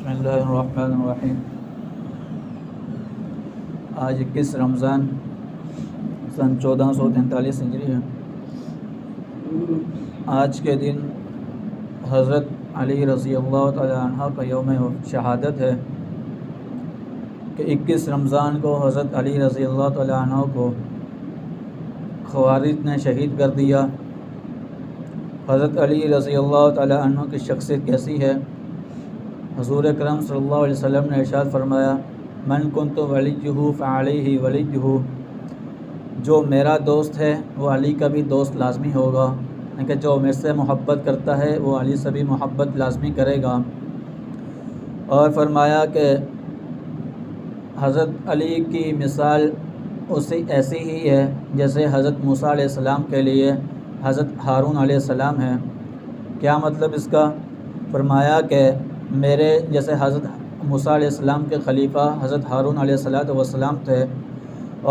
بسم اللہ الرحمن الرحیم۔ آج 21 رمضان سن 1443 ہجری ہے۔ آج کے دن حضرت علی رضی اللہ تعالی عنہ کا یوم شہادت ہے کہ 21 رمضان کو حضرت علی رضی اللہ تعالی عنہ کو خوارج نے شہید کر دیا۔ حضرت علی رضی اللہ تعالی عنہ کی شخصیت کیسی ہے؟ حضور اکرم صلی اللہ علیہ وسلم نے ارشاد فرمایا، من کنت ولیہ فعلیہ ولیہ، جو میرا دوست ہے وہ علی کا بھی دوست لازمی ہوگا، یعنی کہ جو میرے سے محبت کرتا ہے وہ علی سے بھی محبت لازمی کرے گا۔ اور فرمایا کہ حضرت علی کی مثال ایسی ہی ہے جیسے حضرت موسیٰ علیہ السلام کے لیے حضرت ہارون علیہ السلام ہے۔ کیا مطلب اس کا؟ فرمایا کہ میرے جیسے حضرت موسیٰ علیہ السلام کے خلیفہ حضرت ہارون علیہ السلام تھے،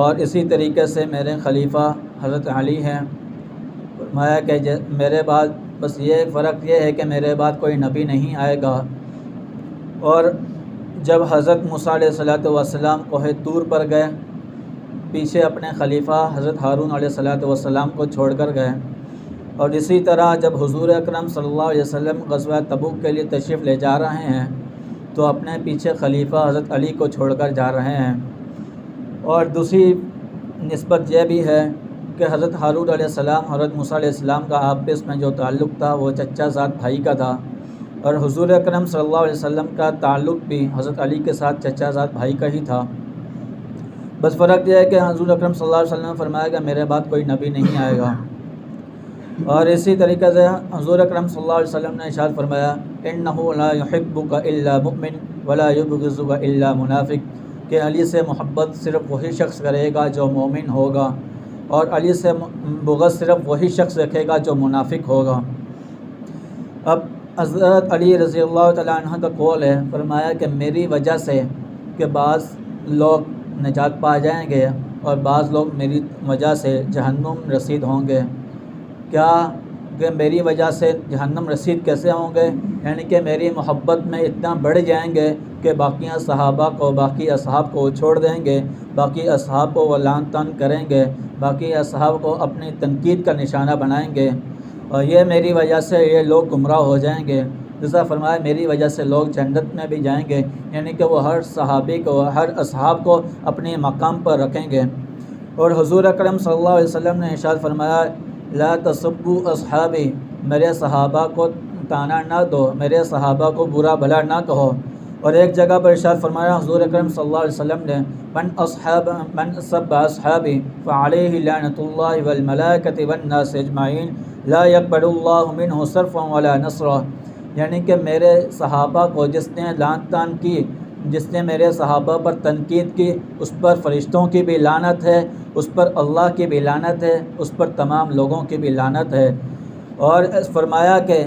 اور اسی طریقے سے میرے خلیفہ حضرت علی ہیں۔ فرمایا کہ میرے بعد بس یہ فرق یہ ہے کہ میرے بعد کوئی نبی نہیں آئے گا۔ اور جب حضرت موسیٰ علیہ السلام کوہ طور پر گئے، پیچھے اپنے خلیفہ حضرت ہارون علیہ السلام کو چھوڑ کر گئے، اور اسی طرح جب حضور اکرم صلی اللہ علیہ وسلم غزوہ تبوک کے لیے تشریف لے جا رہے ہیں تو اپنے پیچھے خلیفہ حضرت علی کو چھوڑ کر جا رہے ہیں۔ اور دوسری نسبت یہ بھی ہے کہ حضرت ہارون علیہ السلام حضرت موسیٰ علیہ السلام کا آپس میں جو تعلق تھا وہ چچا زاد بھائی کا تھا، اور حضور اکرم صلی اللہ علیہ وسلم کا تعلق بھی حضرت علی کے ساتھ چچا زاد بھائی کا ہی تھا۔ بس فرق یہ ہے کہ حضور اکرم صلی اللہ علیہ وسلم نے فرمایا کہ میرے بعد کوئی نبی نہیں آئے گا۔ اور اسی طریقے سے حضور اکرم صلی اللہ علیہ وسلم نے ارشاد فرمایا، اِنَّهُ لَا يُحِبُّكَ إِلَّا مُؤْمِنٌ وَلَا يُبْغِضُكَ إِلَّا مُنَافِقٌ، کہ علی سے محبت صرف وہی شخص کرے گا جو مومن ہوگا، اور علی سے بغض صرف وہی شخص رکھے گا جو منافق ہوگا۔ اب حضرت علی رضی اللہ تعالیٰ عنہ کا قول ہے، فرمایا کہ میری وجہ سے کہ بعض لوگ نجات پا جائیں گے اور بعض لوگ میری وجہ سے جہنم رسید ہوں گے۔ کیا کہ میری وجہ سے جہنم رسید کیسے ہوں گے؟ یعنی کہ میری محبت میں اتنا بڑھ جائیں گے کہ باقی صحابہ کو باقی اصحاب کو چھوڑ دیں گے، باقی اصحاب کو وہ لعن طعن کریں گے، باقی اصحاب کو اپنی تنقید کا نشانہ بنائیں گے، اور یہ میری وجہ سے یہ لوگ گمراہ ہو جائیں گے۔ جیسا فرمایا میری وجہ سے لوگ جنت میں بھی جائیں گے، یعنی کہ وہ ہر صحابی کو ہر اصحاب کو اپنے مقام پر رکھیں گے۔ اور حضور اکرم صلی اللہ علیہ وسلم نے ارشاد فرمایا، لا تسبوا اصحابی، میرے صحابہ کو طعنہ نہ دو، میرے صحابہ کو برا بھلا نہ کہو۔ اور ایک جگہ پر ارشاد فرمایا حضور اکرم صلی اللہ علیہ وسلم نے، من سب اصحابی فعلیہ لعنۃ اللہ والملائکۃ والناس اجمعین لا يقبل اللہ منہ صرفا ولا نصرا، یعنی کہ میرے صحابہ کو جس نے لعن طعن کی، جس نے میرے صحابہ پر تنقید کی، اس پر فرشتوں کی بھی لعنت ہے، اس پر اللہ کی بھی لعنت ہے، اس پر تمام لوگوں کی بھی لعنت ہے۔ اور فرمایا کہ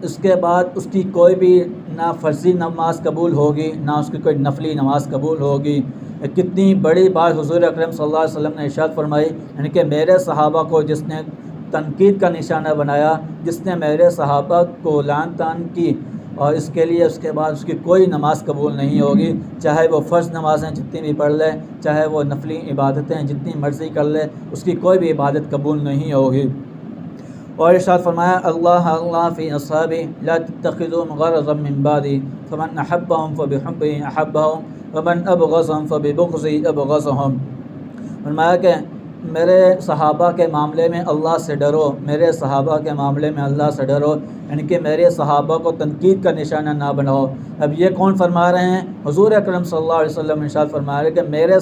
اس کے بعد اس کی کوئی بھی نہ فرضی نماز قبول ہوگی نہ اس کی کوئی نفلی نماز قبول ہوگی۔ کتنی بڑی بات حضور اکرم صلی اللہ علیہ وسلم نے ارشاد فرمائی، یعنی کہ میرے صحابہ کو جس نے تنقید کا نشانہ بنایا، جس نے میرے صحابہ کو لعن طعن کی، اور اس کے لیے اس کے بعد اس کی کوئی نماز قبول نہیں ہوگی، چاہے وہ فرض نمازیں جتنی بھی پڑھ لے، چاہے وہ نفلی عبادتیں جتنی مرضی کر لے، اس کی کوئی بھی عبادت قبول نہیں ہوگی۔ اور ارشاد فرمایا، اللہ فی اصحابی لا تتخذوا غرضا من بعدی فمن احبهم فبحبی احبهم ومن ابغضهم فببغضی ابغضهم، فرمایا کہ میرے صحابہ کے معاملے میں اللہ سے ڈرو، میرے صحابہ کے معاملے میں اللہ سے ڈرو، یعنی کہ میرے صحابہ کو تنقید کا نشانہ نہ بناؤ۔ اب یہ کون فرما رہے ہیں؟ حضور اکرم صلی اللہ علیہ وسلم ارشاد فرما رہے ہیں کہ میرے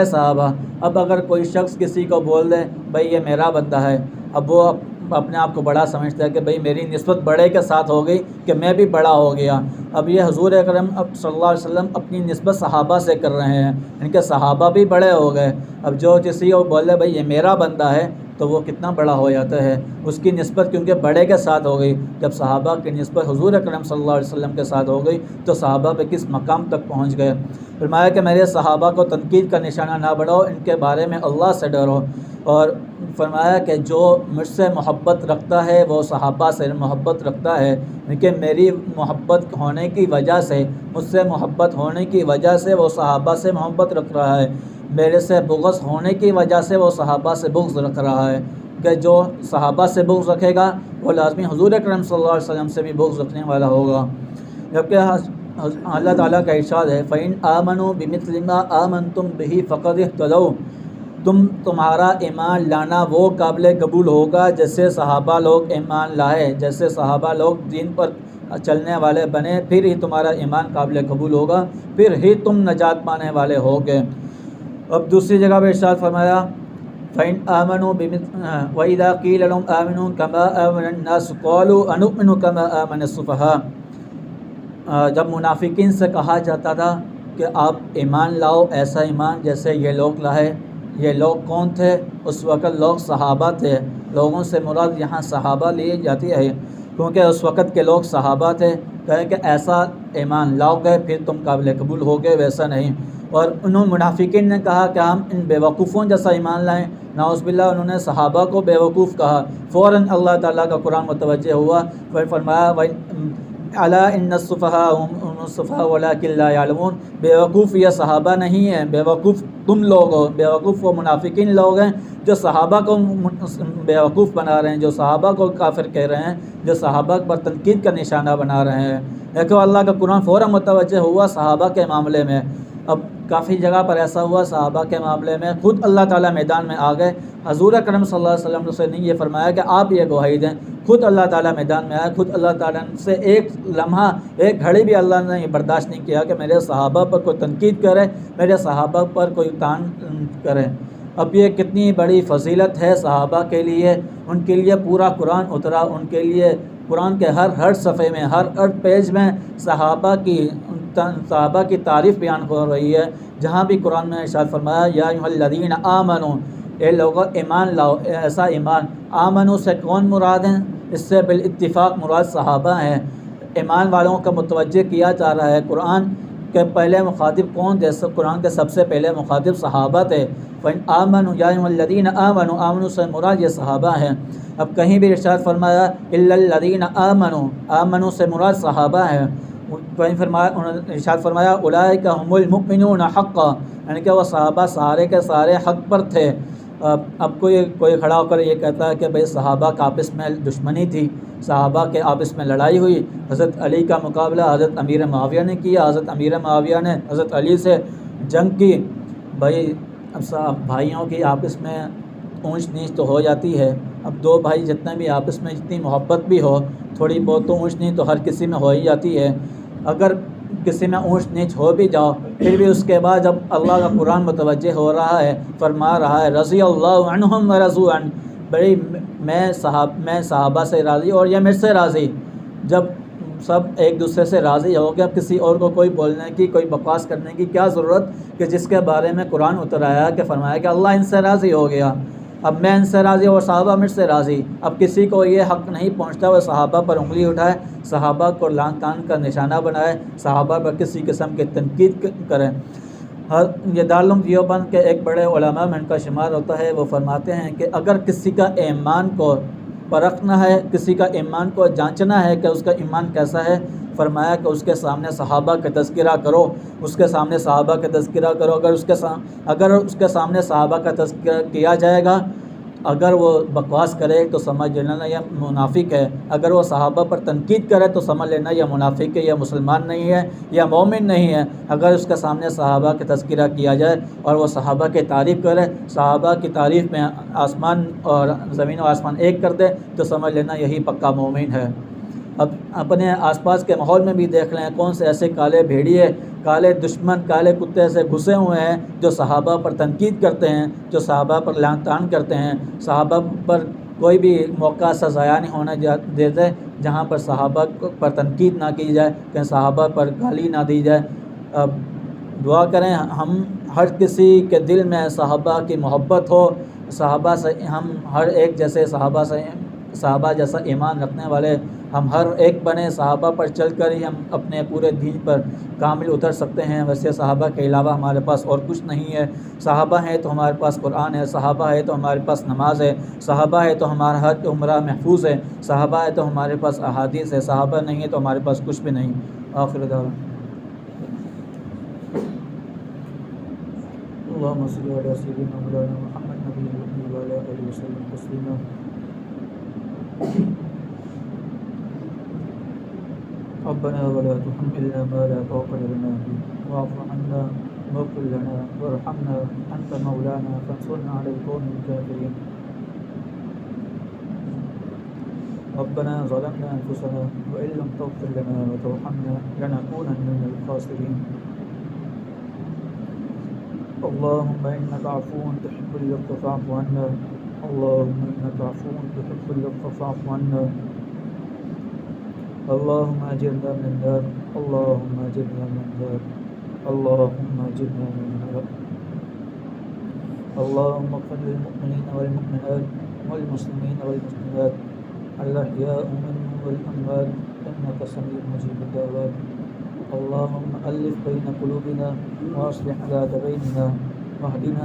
صحابہ۔ اب اگر کوئی شخص کسی کو بول دے بھائی یہ میرا بندہ ہے، اب وہ اپنے آپ کو بڑا سمجھتا ہے کہ بھئی میری نسبت بڑے کے ساتھ ہو گئی کہ میں بھی بڑا ہو گیا۔ اب یہ حضور اکرم صلی اللہ علیہ وسلم اپنی نسبت صحابہ سے کر رہے ہیں، ان کے صحابہ بھی بڑے ہو گئے۔ اب جو کسی کو بولے بھئی یہ میرا بندہ ہے تو وہ کتنا بڑا ہو جاتا ہے، اس کی نسبت کیونکہ بڑے کے ساتھ ہو گئی۔ جب صحابہ کی نسبت حضور اکرم صلی اللہ علیہ وسلم کے ساتھ ہو گئی تو صحابہ پہ کس مقام تک پہنچ گئے۔ فرمایا کہ میرے صحابہ کو تنقید کا نشانہ نہ بناؤ، ان کے بارے میں اللہ سے ڈرو۔ اور فرمایا کہ جو مجھ سے محبت رکھتا ہے وہ صحابہ سے محبت رکھتا ہے، کہ میری محبت ہونے کی وجہ سے، مجھ سے محبت ہونے کی وجہ سے وہ صحابہ سے محبت رکھ رہا ہے، میرے سے بغض ہونے کی وجہ سے وہ صحابہ سے بغض رکھ رہا ہے، کہ جو صحابہ سے بغض رکھے گا وہ لازمی حضور اکرم صلی اللہ علیہ وسلم سے بھی بغض رکھنے والا ہوگا۔ جبکہ اللہ تعالیٰ کا ارشاد ہے فَإِنْ آمَنُوا بِمِثْلِ مَا آمَنْتُمْ بِهِ فَقَدِ اهْتَدَوْا، تمہارا ایمان لانا وہ قابل قبول ہوگا جیسے صحابہ لوگ ایمان لائے، جیسے صحابہ لوگ دین پر چلنے والے بنے، پھر ہی تمہارا ایمان قابل قبول ہوگا، پھر ہی تم نجات پانے والے ہوگے۔ اب دوسری جگہ پہ ارشاد فرمایا فَإِنْ آمَنُوا وَإِذَا قِيلَ لَهُمْ آمِنُوا كَمَا آمَنَ النَّاسُ قَالُوا أَنُؤْمِنُ كَمَا آمَنَ السُّفَهَاءُ، جب منافقین سے کہا جاتا تھا کہ آپ ایمان لاؤ ایسا ایمان جیسے یہ لوگ لائے، یہ لوگ کون تھے؟ اس وقت لوگ صحابہ تھے، لوگوں سے مراد یہاں صحابہ لی جاتی ہے کیونکہ اس وقت کے لوگ صحابہ تھے، کہے کہ ایسا ایمان لاؤ گے پھر تم قابل قبول ہوگے، ویسا نہیں۔ اور انہوں منافقین نے کہا کہ ہم ان بیوقوفوں جیسا ایمان لائیں، نعوذ باللہ انہوں نے صحابہ کو بیوقوف کہا۔ فوراً اللہ تعالیٰ کا قرآن متوجہ ہوا، پھر فرمایا الا ان السفہاء هم السفہاء ولکن لا یعلمون، بیوقوف یہ صحابہ نہیں ہیں، بیوقوف تم لوگ ہو، بیوقوف وہ منافقین لوگ ہیں جو صحابہ کو بیوقوف بنا رہے ہیں، جو صحابہ کو کافر کہہ رہے ہیں، جو صحابہ پر تنقید کا نشانہ بنا رہے ہیں۔ دیکھو اللہ کا قرآن فوراً متوجہ ہوا صحابہ کے معاملے میں۔ اب کافی جگہ پر ایسا ہوا صحابہ کے معاملے میں خود اللہ تعالیٰ میدان میں آ گئے، حضور اکرم صلی اللہ علیہ وسلم سے نہیں یہ فرمایا کہ آپ یہ گواہی دیں، خود اللہ تعالیٰ میدان میں آئے، خود اللہ تعالیٰ سے ایک لمحہ ایک گھڑی بھی اللہ نے یہ برداشت نہیں کیا کہ میرے صحابہ پر کوئی تنقید کرے، میرے صحابہ پر کوئی طعن کرے۔ اب یہ کتنی بڑی فضیلت ہے صحابہ کے لیے، ان کے لیے پورا قرآن اترا، ان کے لیے قرآن کے ہر صفحے میں، ہر پیج میں صحابہ کی تعریف بیان ہو رہی ہے۔ جہاں بھی قرآن میں ارشاد فرمایا یا ایھا الذین آمنوا، اے لوگو ایمان لاؤ، ایسا ایمان۔ آمنو سے کون مراد ہیں؟ اس سے بالاتفاق مراد صحابہ ہیں۔ ایمان والوں کا متوجہ کیا جا رہا ہے۔ قرآن کے پہلے مخاطب کون تھے؟ قرآن کے سب سے پہلے مخاطب صحابہ تھے۔ فَإِنْ آمَنُوا یا ایھا الذین آمنوا، آمنو سے مراد یہ صحابہ ہیں۔ اب کہیں بھی ارشاد فرمایا الا الذین آمنوا، آمنو سے مراد صحابہ ہیں۔ ارشاد فرمایا اولئک ھم المؤمنون حقا، یعنی کہ وہ صحابہ سارے کے سارے حق پر تھے۔ اب کوئی کھڑا ہو کر یہ کہتا ہے کہ بھئی صحابہ کا آپس میں دشمنی تھی، صحابہ کے آپس میں لڑائی ہوئی، حضرت علی کا مقابلہ حضرت امیر معاویہ نے کیا، حضرت امیر معاویہ نے حضرت علی سے جنگ کی۔ بھائی اب بھائیوں کی آپس میں اونچ نیچ تو ہو جاتی ہے، اب دو بھائی جتنے بھی آپس میں جتنی محبت بھی ہو، تھوڑی بہت تو اونچ نیچ تو ہر کسی میں ہو ہی جاتی ہے۔ اگر کسی میں اونچ نیچ ہو بھی جاؤ، پھر بھی اس کے بعد جب اللہ کا قرآن متوجہ ہو رہا ہے، فرما رہا ہے رضی اللہ عنہم ورضوا عنہ، بھئی میں صحابہ سے راضی اور یہ مجھ سے راضی۔ جب سب ایک دوسرے سے راضی ہو گیا، اب کسی اور کو کوئی بولنے کی، کوئی بکواس کرنے کی کیا ضرورت کہ جس کے بارے میں قرآن اتر آیا کہ فرمایا کہ اللہ ان سے راضی ہو گیا، اب میں ان سے راضی اور صحابہ مجھ سے راضی۔ اب کسی کو یہ حق نہیں پہنچتا وہ صحابہ پر انگلی اٹھائے، صحابہ کو لعن طعن کا نشانہ بنائے، صحابہ پر کسی قسم کی تنقید کریں۔ یہ دارالعلوم دیوبند کے ایک بڑے علماء میں ان کا شمار ہوتا ہے، وہ فرماتے ہیں کہ اگر کسی کا ایمان کو پرکھنا ہے، کسی کا ایمان کو جانچنا ہے کہ اس کا ایمان کیسا ہے، فرمایا کہ اس کے سامنے صحابہ کا تذکرہ کرو، اس کے سامنے صحابہ کا تذکرہ کرو۔ اگر اس کے سامنے صحابہ کا تذکرہ کیا جائے گا، اگر وہ بکواس کرے تو سمجھ لینا یہ منافق ہے، اگر وہ صحابہ پر تنقید کرے تو سمجھ لینا یہ منافق ہے، یہ مسلمان نہیں ہے، یہ مومن نہیں ہے۔ اگر اس کے سامنے صحابہ کا تذکرہ کیا جائے اور وہ صحابہ کی تعریف کرے، صحابہ کی تعریف میں آسمان اور زمین و آسمان ایک کر دے تو سمجھ لینا یہی پکا مومن ہے۔ اب اپنے آس پاس کے ماحول میں بھی دیکھ لیں کون سے ایسے کالے بھیڑیے، کالے دشمن، کالے کتے سے گھسے ہوئے ہیں جو صحابہ پر تنقید کرتے ہیں، جو صحابہ پر لعن طعن کرتے ہیں، صحابہ پر کوئی بھی موقع ایسا ضائع نہیں ہونے دیتے جہاں پر صحابہ پر تنقید نہ کی جائے، کہ صحابہ پر گالی نہ دی جائے۔ اب دعا کریں ہم ہر کسی کے دل میں صحابہ کی محبت ہو، صحابہ سے ہم ہر ایک جیسے صحابہ جیسا ایمان رکھنے والے ہم ہر ایک بنے صحابہ پر چل کر ہی ہم اپنے پورے دین پر کامل اتر سکتے ہیں. ویسے صحابہ کے علاوہ ہمارے پاس اور کچھ نہیں ہے. صحابہ ہے تو ہمارے پاس قرآن ہے، صحابہ ہے تو ہمارے پاس نماز ہے، صحابہ ہے تو ہمارا حج عمرہ محفوظ ہے، صحابہ ہے تو ہمارے پاس احادیث ہے، صحابہ نہیں ہے تو ہمارے پاس کچھ بھی نہیں. آخر دعوانا اللهم صل على سيدنا مولانا محمد نبي الأمي وعلى آله وسلم تسليما. ربنا ولا تحملنا ما لا طاقة لنا به واعف عنا واغفر لنا وارحمنا أنت مولانا فانصرنا على القوم الكافرين. ربنا ظلمنا أنفسنا وإن لم تغفر لنا وترحمنا لنكونن من الخاسرين. اللهم إنك عفو تحب العفو فاعف عنا. اللهم إنك عفو تحب العفو فاعف عنا. اللهم أجرنا من النار. اللهم أجرنا من النار. اللهم أجرنا من النار. اللهم اغفر للمؤمنين والمؤمنات والمسلمين والمسلمات الأحياء منهم والأموات إنك سميع مجيب الدعوات. اللهم ألف بين قلوبنا وأصلح ذات بيننا واهدنا